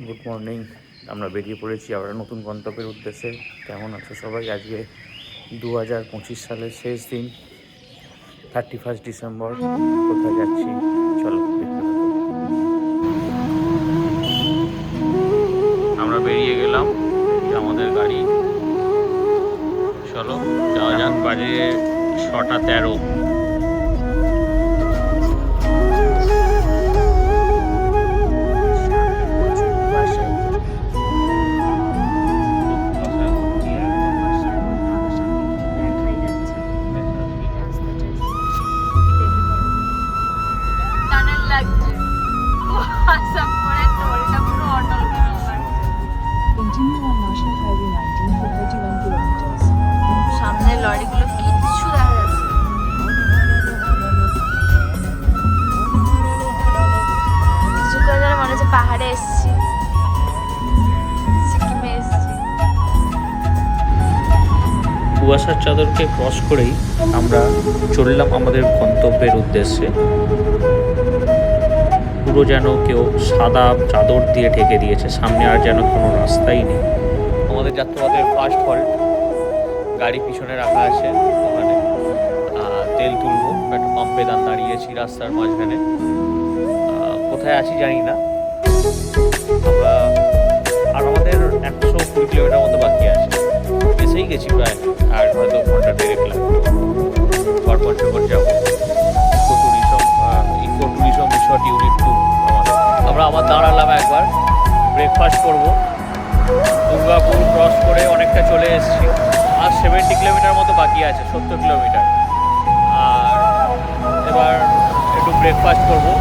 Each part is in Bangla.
Good morning. আমরা বেরিয়ে পড়েছি আবার নতুন গন্তব্যের উদ্দেশ্যে। কেমন আছো সবাই? আজকে 2025 সালের শেষ দিন, 31 ডিসেম্বর। কোথায় যাচ্ছি চলো দেখতে থাকো। আমরা বেরিয়ে গেলাম, আমাদের গাড়ি। চলো যাওয়া যাক। বাজে 6টা 13। Continue on National Highway 19 for 31 kilometers. সামনে লরিগুলো কিচ্ছু দেখা যাচ্ছে না। কিছু করে যেন মনে হচ্ছে পাহাড়ে এসেছি, সিকিমে এসেছি। কুয়াশার চাদরকে ক্রস করেই আমরা চললাম আমাদের গন্তব্যের উদ্দেশ্যে। পুরো যেন কেউ সাদা চাদর দিয়ে ঢেকে দিয়েছে, সামনে আর যেন কোনো রাস্তাই নেই। আমাদের যাত্রাপথের ফার্স্ট হল্ট, গাড়ি পিছনে রাখা আছে, ওখানে তেল তুলবো। একটা পাম্পে দাঁড়িয়েছি রাস্তার মাঝখানে। কোথায় আছি জানি না আমরা। আর আমাদের 120 কিলোমিটার মতো বাকি আছে, এসেই গেছি প্রায়। আর হয়তো ঘন্টা 1.5 লাগবে। গড়পঞ্চগড় যাবো, ইকো ট্যুরিজম রিসর্ট ইউনিট 2। আমরা আবার দাঁড়ালাম একবার, ব্রেকফাস্ট করবো। দুর্গাপুর ক্রস করে অনেকটা চলে এসেছি। আর 70 কিলোমিটার মতো বাকি আছে, 70 কিলোমিটার। আর এবার একটু ব্রেকফাস্ট করবো।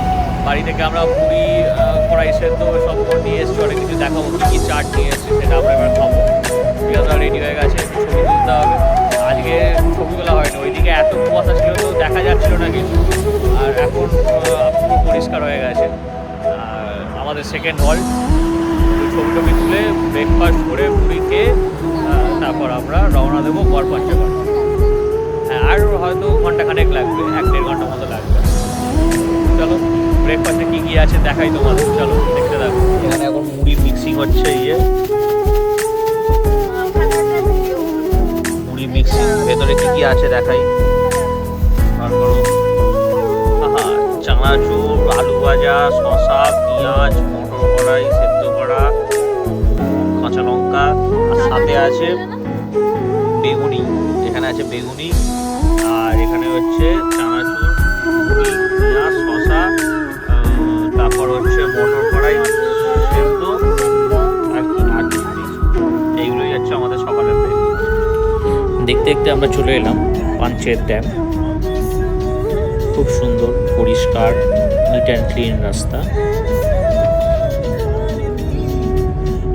বাড়ি থেকে আমরা পুরি, কড়াই সেদ্ধ সব নিয়ে এসেছি, অনেক কিছু দেখাবো। কী কী চাট নিয়ে এসেছি সেটা আমরা এবার খাবো। পিয়াজা রেডি হয়ে গেছে, ছবি তুলতে হবে। আজকে ছবি তোলা হয়নি, ওইদিকে এত কুয়াশা ছিল তো দেখা যাচ্ছিল না কিছু। আর এখন পুরো পরিষ্কার হয়ে গেছে। আর আমাদের সেকেন্ড হল্ট, ছবি টবি তুলে ব্রেকফাস্ট করে পুরী খেয়ে তারপর আমরা রওনা দেবো গড়পঞ্চগড়। হ্যাঁ, আর হয়তো ঘন্টাখানেক লাগবে, 1-1.5 ঘন্টা মতো লাগবে। চলো ব্রেকফাস্টে কী কী আছে দেখাই তোমাদের, চলো দেখতে থাকো। এখানে এখন মুড়ি মিক্সিং হচ্ছে, মুড়ি মিক্সিং। ভেতরে কী কী আছে দেখাই। তারপর চানাচুর, আলু ভাজা, শসা, পেঁয়াজ, মটর কড়াই সেদ্ধ করা, কাঁচা লঙ্কা, আর সাথে আছে বেগুনি। এখানে আছে বেগুনি, আর এখানে হচ্ছে চানাচুর, পেঁয়াজ, শসা, তারপর হচ্ছে মটর কড়াই সেদ্ধ, আর কি এইগুলোই হচ্ছে আমাদের সকালের ব্রেকফাস্ট। দেখতে দেখতে আমরা চলে এলাম পাঞ্চেত ড্যাম। খুব সুন্দর, পরিষ্কার, নিট অ্যান্ড ক্লিন রাস্তা।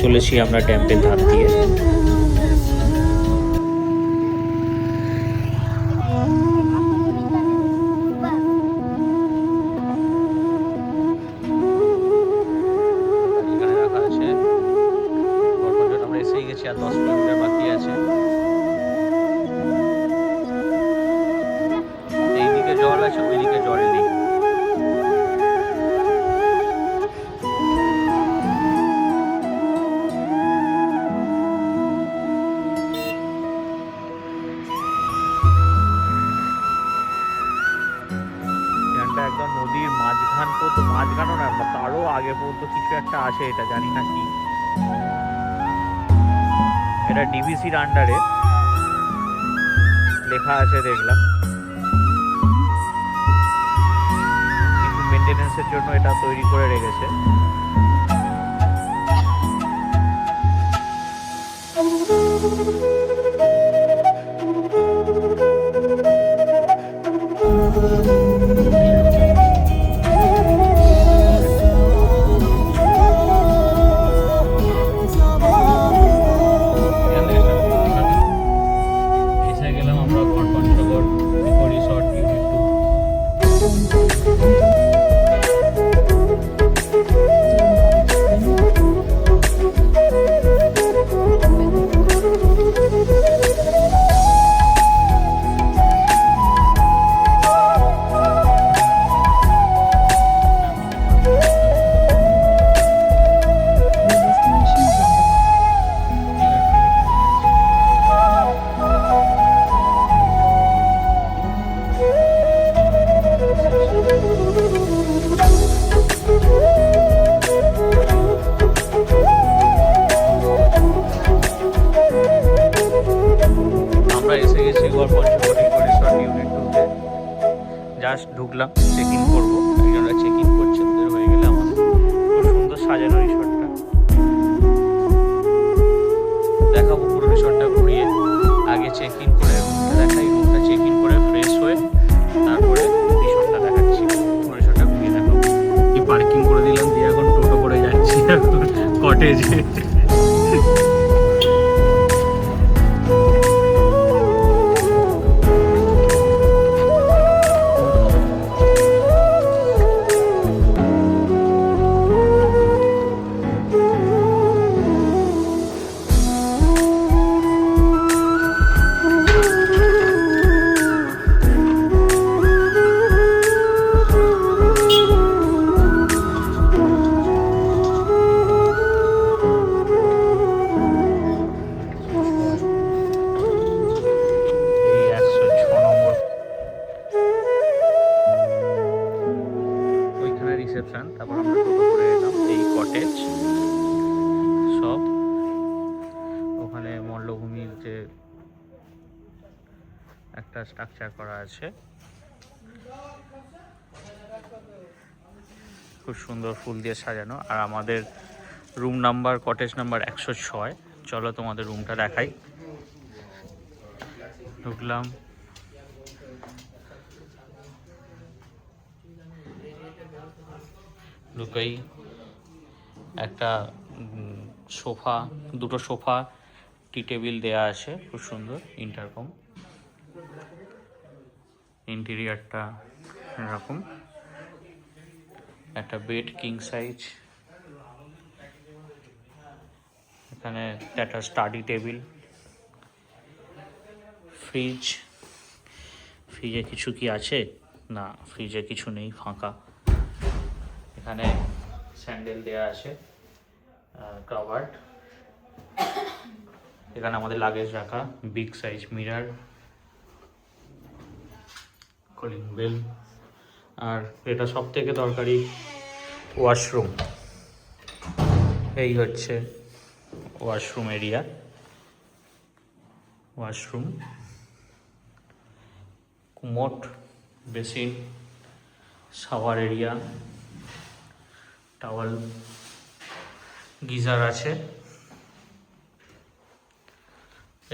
চলেছি আমরা ড্যামের ধার দিয়ে। এখানে রাখা আছে, আমরা এসেই গেছি, আর 10 কিলোমিটার বাকি আছে। এইদিকে জল আছে, ওইদিকে জল নেই। একদম নদীর মাঝখান পর্যন্ত, মাঝখানও না, তারও আগে পর্যন্ত কিছু একটা আছে, এটা জানি না কি। এটা ডিভিসির আন্ডারে লেখা আছে দেখলাম, কিন্তু মেনটেনেন্সের জন্য এটা তৈরি করে রেখেছে। এসে গেলাম আমরা গড়পঞ্চগড় ইকো রিসর্ট ইউনিট 2। জাস্ট ঢুকলাম, চেক ইন করবো, একজনরা চেক ইন করছে, ওদের হয়ে গেলে আমাদের। খুব সুন্দর সাজানো রিসর্টটা, দেখাবো পুরো রিসর্টটা ঘুরিয়ে। আগে চেক ইন করে রুমটা দেখাই, রুমটা চেক ইন করে ফ্রেশ হয়ে তারপরে রিসর্টটা দেখাচ্ছি, পুরো রিসর্টটা ঘুরিয়ে দেখাবো। কি পার্কিং করে দিলাম দিয়ে এখন টোটো করে যাচ্ছি কটেজে। রিসেপশন, তারপর আমরা টোটো করে এলাম এই কটেজ। সব ওখানে মল্লভূমির যে একটা স্ট্রাকচার করা আছে, খুব সুন্দর ফুল দিয়ে সাজানো। আর আমাদের রুম নাম্বার, কটেজ নাম্বার 106। চলো তোমাদের রুমটা দেখাই। ঢুকলাম, ঢুকেই একটা সোফা, দুটো সোফা, টি টেবিল দেয়া আছে, খুব সুন্দর। ইন্টারকম, ইন্টেরিয়ারটা এরকম, একটা বেড কিং সাইজ, এখানে একটা স্টাডি টেবিল, ফ্রিজ। ফ্রিজে কিছু কি আছে? না, ফ্রিজে কিছু নেই, ফাঁকা। এখানে স্যান্ডেল দেয়া আছে, কাভার্ড। এখানে আমাদের লাগেজ রাখা, big size mirror, calling bell. আর এটা সব থেকে দরকারি, ওয়াশরুম। এই হচ্ছে washroom area, washroom, commode, basin, shower area, towel, geyser আছে।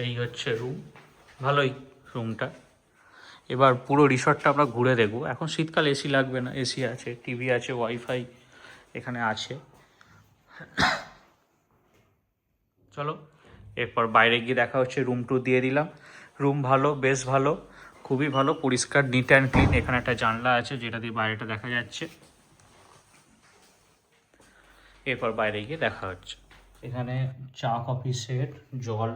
এই হচ্ছে রুম, ভালোই রুমটা। এবার পুরো রিসর্টটা আমরা ঘুরে দেখব। এখন শীতকাল এসি লাগবে না, এসি আছে, টিভি আছে, ওয়াইফাই এখানে আছে। চলো এরপর বাইরে গিয়ে দেখা হচ্ছে। রুম ট্যুর দিয়ে দিলাম। রুম ভালো, বেশ ভালো, খুবই ভালো, পরিষ্কার, নিট অ্যান্ড ক্লিন। এখানে একটা জানলা আছে যেটা দিয়ে বাইরেটা দেখা যাচ্ছে। এরপর বাইরে গিয়ে দেখা হচ্ছে। এখানে চা, কফি সেট, জল,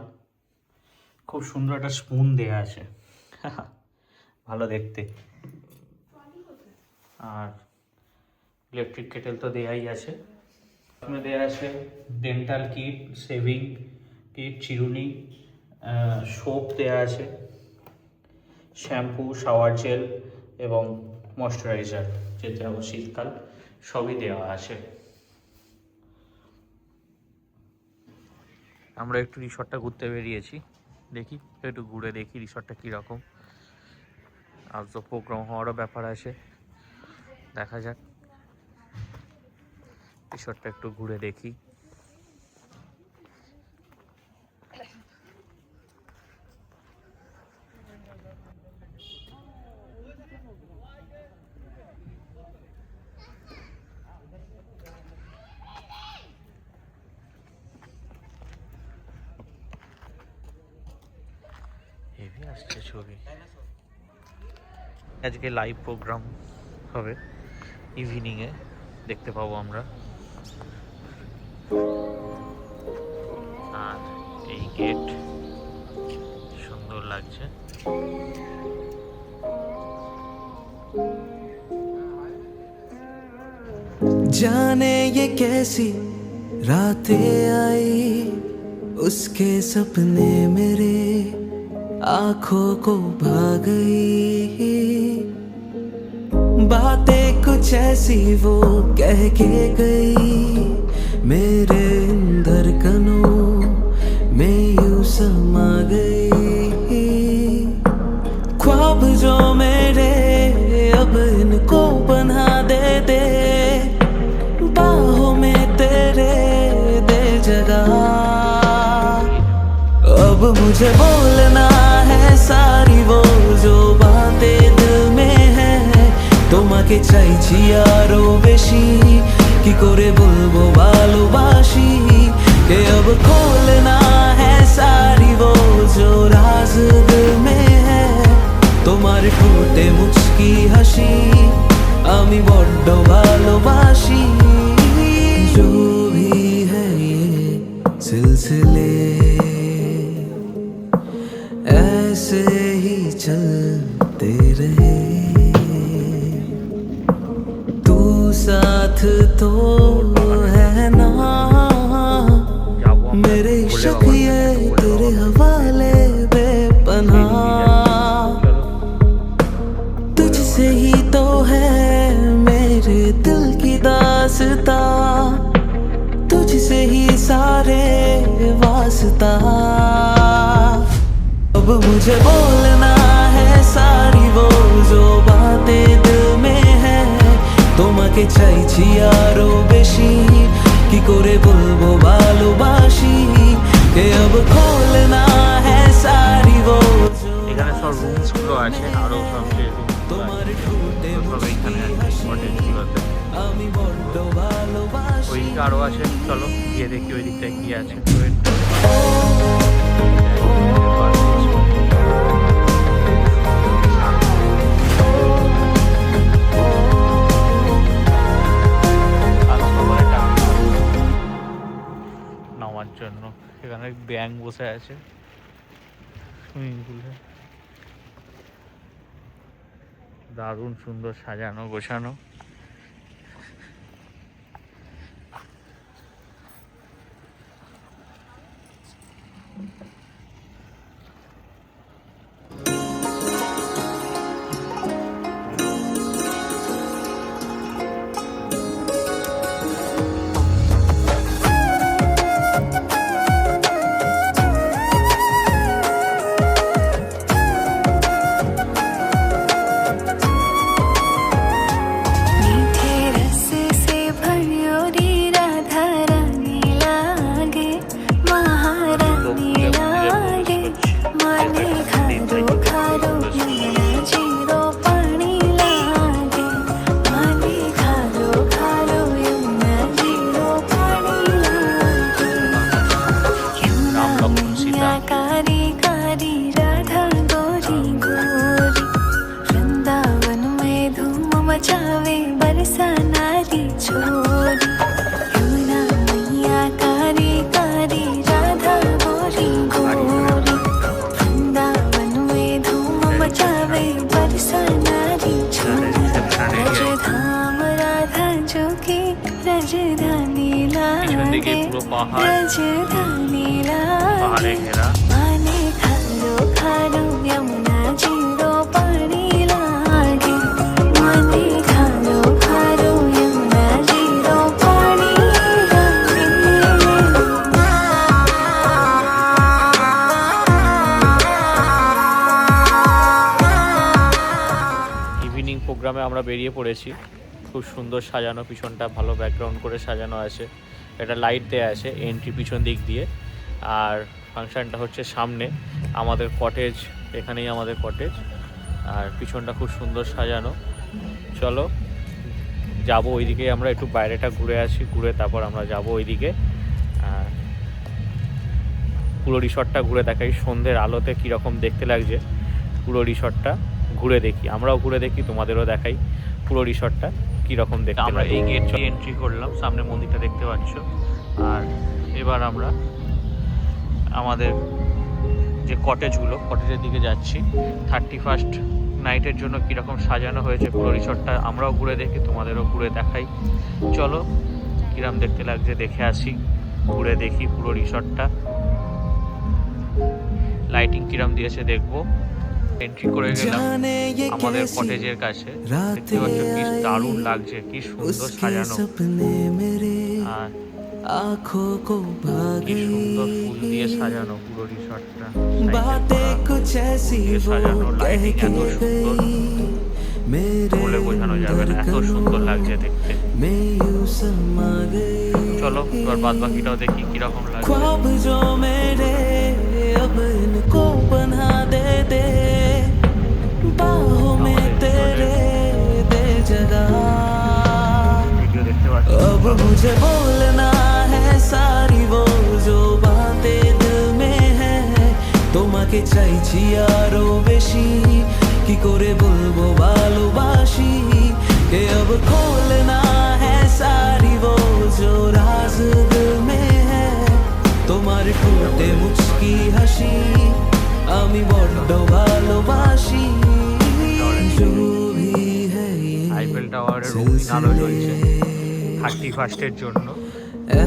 খুব সুন্দর একটা স্পুন দেয়া আছে, ভালো দেখতে। আর ইলেকট্রিক কেটেল তো দেয়াই আছে। এখানে দেয়া আছে ডেন্টাল কিট, শেভিং কিট, চিরুনি, সোপ দেয়া আছে, শ্যাম্পু, শাওয়ার জেল এবং ময়শ্চারাইজার, যেতে হবে শীতকাল, সবই দেওয়া আছে। আমরা একটু রিসর্টটা ঘুরতে বেরিয়েছি, দেখি একটু ঘুরে দেখি রিসর্টটা কীরকম। আজ তো প্রোগ্রাম হওয়ারও ব্যাপার আছে, দেখা যাক রিসর্টটা একটু ঘুরে দেখি। হেভি আসছে ছবি। আজকে লাইভ প্রোগ্রাম হবে, ইভিনিংয়ে দেখতে পাবো আমরা। আর এই গেট সুন্দর লাগছে। जाने ये कैसी रातें आई, उसके सपने मेरे आंखों को भा गई। बातें कुछ ऐसी वो कह के गई, मेरे धड़कनों में यूं समा गई। ख्वाब जो मेरे अब अब मुझे बोलना है सारी वो जो बातें दिल में है তোমাকে চাইছি আরো বেশি কি করে বলবো ভালোবাসি कि अब खोलना है सारी वो जो राज दिल में है তোমার ঠোঁটে মুচকি হাসি আমি বড্ড ভালোবাসি जो भी है ये सिलसिले ऐसे ही चलते रहे तू साथ तो है ना मेरे इश्क ये तेरे हवाले बेपनाह तुझसे ही तो है मेरे दिल की दास्तां तुझसे ही सारे वास्ता अब मुझे बोलना है सारी वो जो बातें दिल में है তোমাকে চাইছি আরো বেশি কি করে বলবো ভালোবাসি কে अब खोलना है सारी वो এখানে সব রুমস গুলো আছে, আরো সব যে তোমার ঠোঁটে সব এখানে আছে কটেজগুলোতে। আমি বড্ড ভালোবাসি ওইদিকে আরো আছে, চলো গিয়ে দেখি ওই দিকটায় কি আছে। নামার জন্য এখানে ব্যাঙ বসে আছে সুইমিং পুলে, দারুণ সুন্দর সাজানো গোছানো। मीठे रस से भरियोरी राधा रानी लागे महारानी लागे माने खारो खारो यमुना जीरो पानी लागे माने खारो खारो यमुना जीरो पानी लागे यमुना मैया कारी कारी राधा गोरी गोरी वृंदावन में धूम मचावे बरसा नारी छोरी यमुना मैया कारी कारी राधा गोरी गोरी वृंदावन में धूम मचावे बरसा नारी छोरी रजधाम राधा जो की राजधानी পিছন দিকে लागे পুরো পাহাড়, राजधानी পাহাড়ে लागे ঘেরা। माने खारो खारो यमुना जीरो पानी लागे माने खारो खारो यमुना जीरो पानी लागे ইভিনিং প্রোগ্রামে আমরা বেরিয়ে পড়েছি। খুব সুন্দর সাজানো, পিছনটা ভালো ব্যাকগ্রাউন্ড করে সাজানো আছে, এটা লাইট দেয়া আছে এন্ট্রি পিছন দিক দিয়ে। আর ফাংশনটা হচ্ছে সামনে আমাদের কটেজ, এখানেই আমাদের কটেজ, আর পিছনটা খুব সুন্দর সাজানো। চলো যাবো ওইদিকে, আমরা একটু বাইরেটা ঘুরে আসি, ঘুরে তারপর আমরা যাবো ওইদিকে। আর পুরো রিসর্টটা ঘুরে দেখাই, সন্ধ্যের আলোতে কীরকম দেখতে লাগছে পুরো রিসর্টটা ঘুরে দেখি, আমরাও ঘুরে দেখি, তোমাদেরও দেখাই পুরো রিসর্টটা কীরকম দেখতে। আমরা এই গেট দিয়ে এন্ট্রি করলাম, সামনে মন্দিরটা দেখতে পাচ্ছ। আর এবার আমরা আমাদের যে কটেজগুলো, কটেজের দিকে যাচ্ছি। 31st নাইটের জন্য কীরকম সাজানো হয়েছে পুরো রিসর্টটা আমরাও ঘুরে দেখি, তোমাদেরও ঘুরে দেখাই। চলো কীরকম দেখতে লাগছে দেখে আসি, ঘুরে দেখি পুরো রিসর্টটা, লাইটিং কিরম দিয়েছে দেখবো। এন্ট্রি করে গেলাম আমাদের কটেজের কাছে, দেখতে পাচ্ছ কি দারুণ লাগছে, কি সুন্দর সাজানো, আর কি সুন্দর ফুল দিয়ে সাজানো পুরো রিসর্টটা, সাজানো, লাইটিং এত সুন্দর বলে বোঝানো যাবে না, এত সুন্দর লাগছে দেখতে। চলো এবার বাদ বাকিটাও দেখি কিরকম লাগছে। अब इनको बना दे दे बाहों में तेरे दे जगह ভিডিও দেখতে পাচ্ছি अब मुझे बोलना है सारी वो जो बातें दिल में है তোমাকে চাইছি আরো বেশি কি করে বলবো ভালোবাসি কে अब खोलना है सारी वो जो राज दिल में है তোমার ঠোঁটে মুচকি হাসি আমি বড্ড ভালোবাসি जो भी है ये আইফেল টাওয়ারের রঙিন আলো জ্বলছে 31st জন্য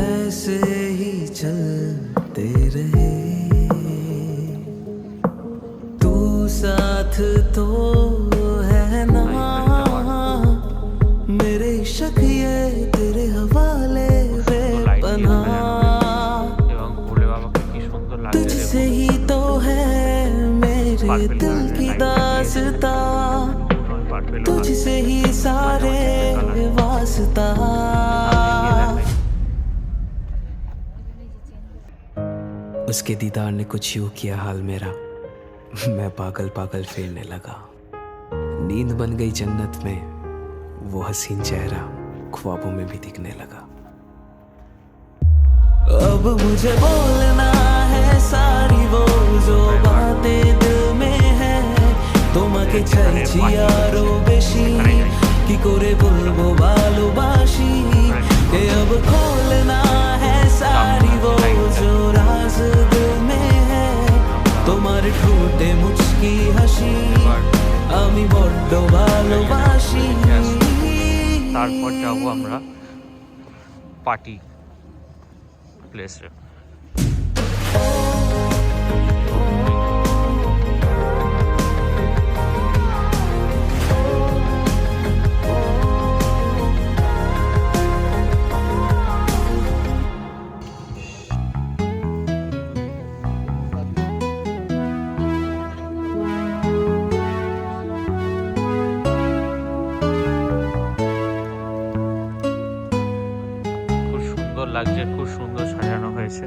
ऐसे ही चलते रहे तू साथ तो है ना मेरे शक ये तेरे हवाले बेपना এবং ভোলে বাবাকে কি সুন্দর লাগছে तुझसे ही तो है मेरे दिल की दास्ता तुझसे ही सारे वास्ता उसके दीदार ने कुछ यूं किया हाल मेरा मैं पागल पागल फेरने लगा नींद बन गई जन्नत में वो हसीन चेहरा ख्वाबों में भी दिखने लगा अब मुझे बोलना है सारी वो जो बातें दिल में है তোমাকে চাইছি আরো বেশি কি করে বলবো ভালোবাসি কে अब खोलना है सारी वो जो राज दिल में है তোমার ঠোঁটে মুচকি হাসি আমি বড্ড ভালোবাসি তারপর যাবো আমরা পার্টি প্লেসে লাগছে, খুব সুন্দর সাজানো হয়েছে,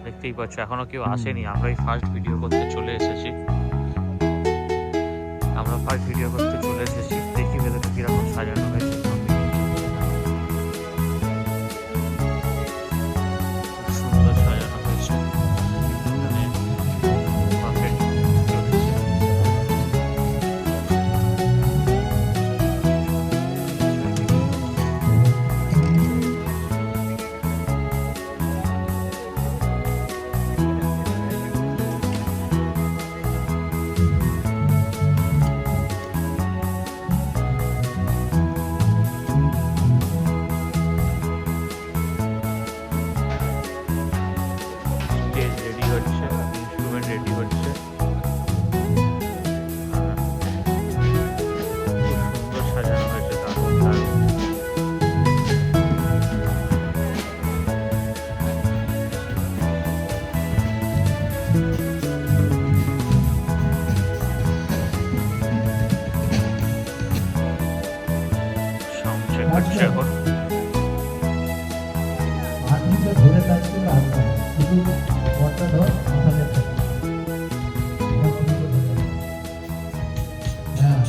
দেখতেই পাচ্ছ। এখনো কেউ আসেনি, আমরাই ফার্স্ট ভিডিও করতে চলে এসেছি। দেখি ভেতরে কিরকম সাজানো হয়েছে। খুব সুন্দর সাজানো হয়েছে। এখানে buffet চলছে। স্টেজ রেডি হচ্ছে, ইনস্ট্রুমেন্ট রেডি হচ্ছে। খুব সুন্দর সাজানো হয়েছে, দারুণ দারুণ। সাউন্ড চেক হচ্ছে এখন। আর্মিটা ধরে থাকতে আসবে শুধু বটটা ধর মাথায় থাকে হ্যাঁ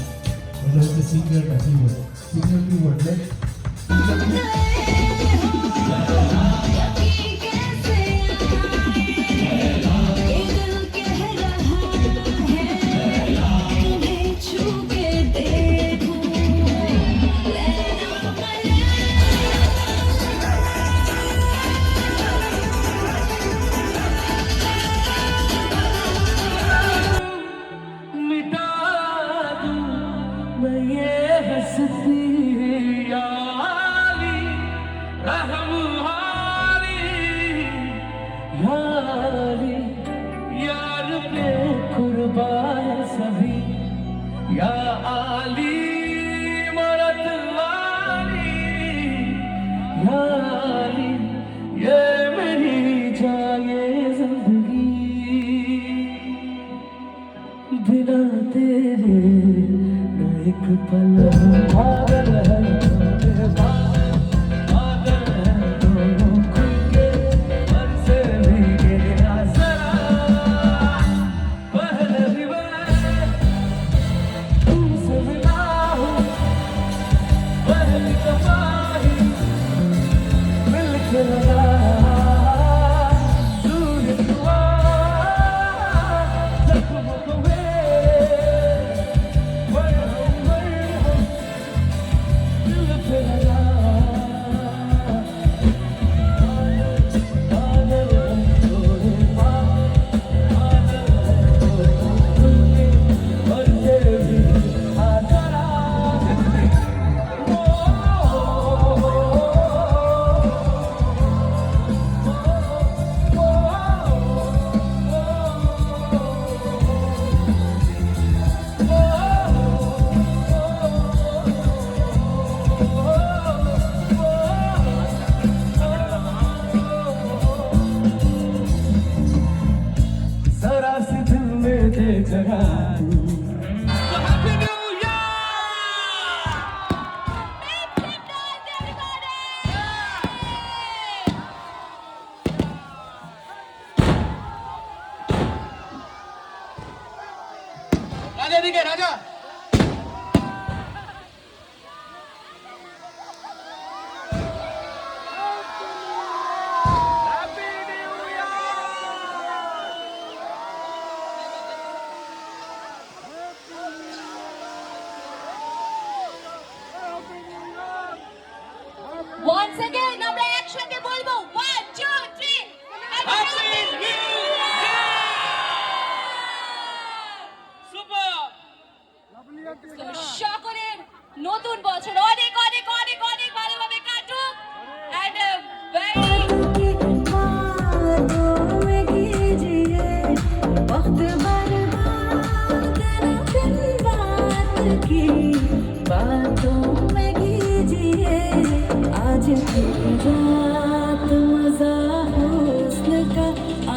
ওটা হচ্ছে সিঙ্গেলটা কিবোর্ড সিঙ্গেল কিবোর্ড দেখ मिटा दूं मैं ये हस्ती याद Once again, আমরা একসাথে বলবো 1 2 3 হ্যাপি নিউ ইয়ার! সকলের নতুন বছর অনেক অনেক অনেক অনেক ভালোভাবে কাটুক এন্ড ভেরি बातों में कीजिए वक्त बर्बाद न बिन बात की बातों में कीजिए आज की रात मजा हुस्न का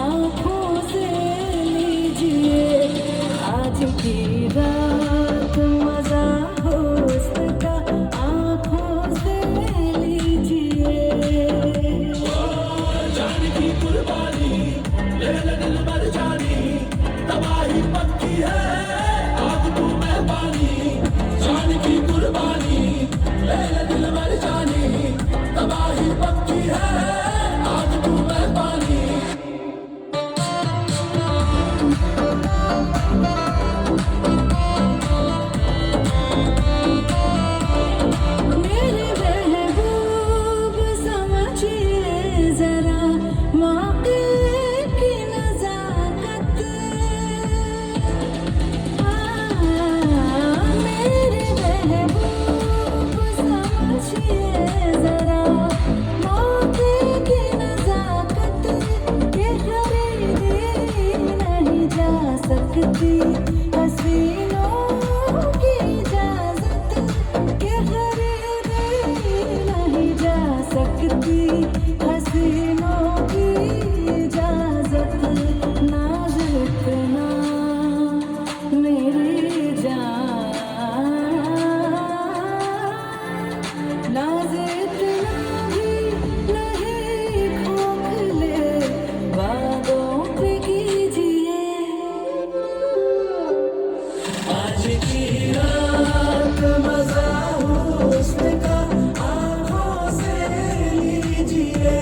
आँखों से लीजिए आज की रात मजा हुस्न का आँखों से लीजिए मेरे महबूब समझिए जरा मौके की नजाकत मेरे महबूब समझिए जरा मौके की नजाकत ये खरीदी नहीं जा सकती हसीनों की इजाजत ये खरीदी नहीं जा सकती हसीनों की इजाजत नाज इतना मेरी जान नाज इतना भी नहीं खोखले वादों पे कीजिए आज की रात मजा हुस्न का आँखों से लीजिए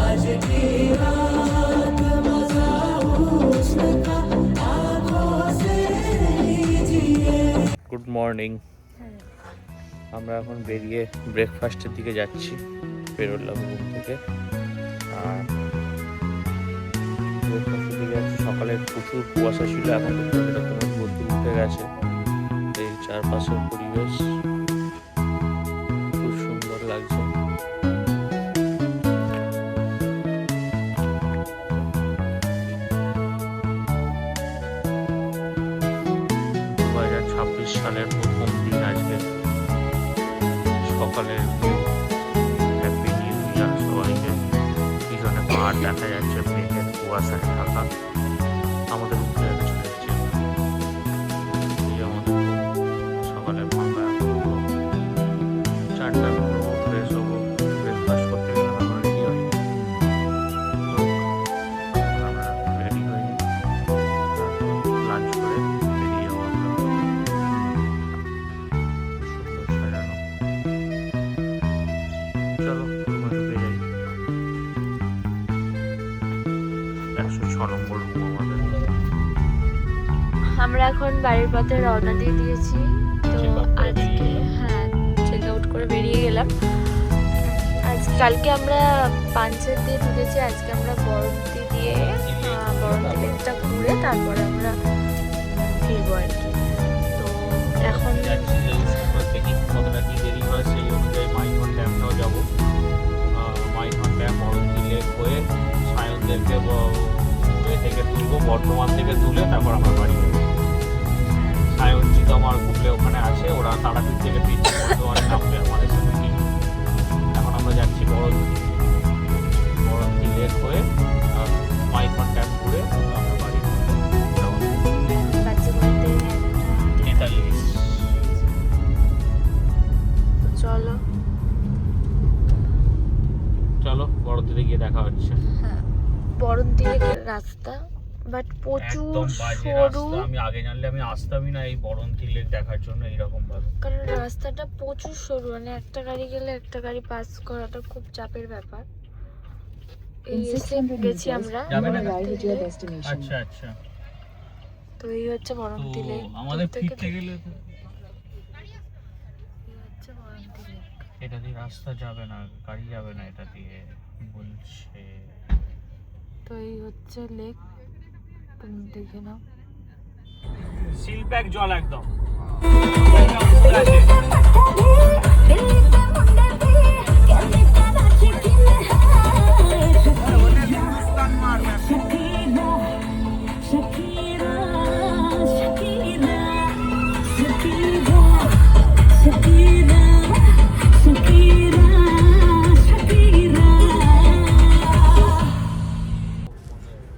आज की रात मजा हुस्न का आँखों से लीजिए গুড মর্নিং। আমরা এখন বেরিয়ে ব্রেকফাস্টের দিকে যাচ্ছি, বেরোলাম রুম থেকে। আর ব্রেকফাস্টের দিকে যাচ্ছি। সকালে প্রচুর কুয়াশা ছিল, এখন তো এরকম রোদ্দুর উঠে গেছে। এই চারপাশের পরিবেশ খুব সুন্দর লাগছে। 2026 সালের প্রথম দিন আজকে। সকালের হ্যাপি নিউ ইয়ার সবাইকে। পিছনে পাহাড় দেখা যাচ্ছে, মেঘের কুয়াশায় ঢাকা। আমাদের উপরে চলে যাচ্ছে এই আমাদের সকালের ফাঁকা। চারটার পর ফ্রেশ হবো, ব্রেকফাস্ট করতে গেলে আমরা রেডি হই। আমরা রেডি হই, লাঞ্চ করে বেরিয়ে যাবো আমরা। সুন্দর সাজানো। চলো রুমে ঢুকে যাই। নম্বর রুম আমাদের। আমরা এখন বাড়ির পথে রওনা দিয়ে দিয়েছি। তো Check out করে আজকে বেরিয়ে গেলাম। হ্যাঁ চেক আউট করে বেরিয়ে গেলাম। কালকে আমরা পাঞ্চেত দিয়ে ঢুকেছি, আজকে আমরা বরন্তি দিয়ে বরন্তি লেকটা ঘুরে তারপরে আমরা ফিরবো আর কি। তো এখন যাচ্ছি যে দেখি কতটা কি দেরি হয়, সেই অনুযায়ী মাইথন ড্যামটাও যাবো। মাইথন ড্যাম বরন্তি লেক হয়ে সায়নদেরকে থেকে তুলবো, বর্ধমান থেকে তুলে তারপর আমরা বাড়ি যাবো। সায়নজিৎ আমার ঘুরলে ওখানে আছে, ওরা তারাপীঠ থেকে ফিরতে বর্ধমানে নামবে আমাদের সাথে কি। এখন আমরা যাচ্ছি বরন্তি লেক হয়ে মাইথন ড্যাম ঘুরে আমরা বাড়ি যাবো। বাচ্চা বাড়িতে 43 চলো চলো বড়দিতে গিয়ে দেখা হচ্ছে। বরন্তি লেকের রাস্তা বাট প্রচুর একদম বাজে সরু, রাস্তা। আমি আগে জানলে আমি আসতামই না এই বরন্তি লেক দেখার জন্য এইরকম ভাবে। কারণ রাস্তাটা প্রচুর সরু, মানে একটা গাড়ি গেলে একটা গাড়ি পাস করাটা খুব চাপের ব্যাপার। এই In এসে 600 গেছি meters, আমরা you যাবে will না? arrive at your Baranti lake. destination. আচ্ছা আচ্ছা, তো এই হচ্ছে তো বরন্তি লেক। আমাদের দূর থেকে ফিরতে গেলে তো এই হচ্ছে বরন্তি লেক। এটা দিয়ে রাস্তা যাবে না, গাড়ি যাবে না এটা দিয়ে বলছে। তো এই হচ্ছে লেক, তুমি দেখে নাও। সিলপ্যাক জল একদম।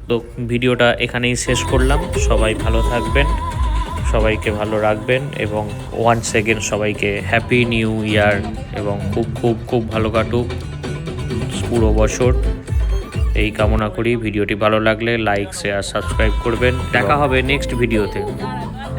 তো ভিডিওটা এখানেই শেষ করলাম। সবাই ভালো থাকবেন, সবাইকে ভালো রাখবেন এবং ওয়ান্স এগেন সবাইকে হ্যাপি নিউ ইয়ার এবং খুব খুব খুব ভালো কাটুক পুরো বছর এই কামনা করি। ভিডিওটি ভালো লাগলে লাইক শেয়ার সাবস্ক্রাইব করবেন। দেখা হবে নেক্সট ভিডিওতে।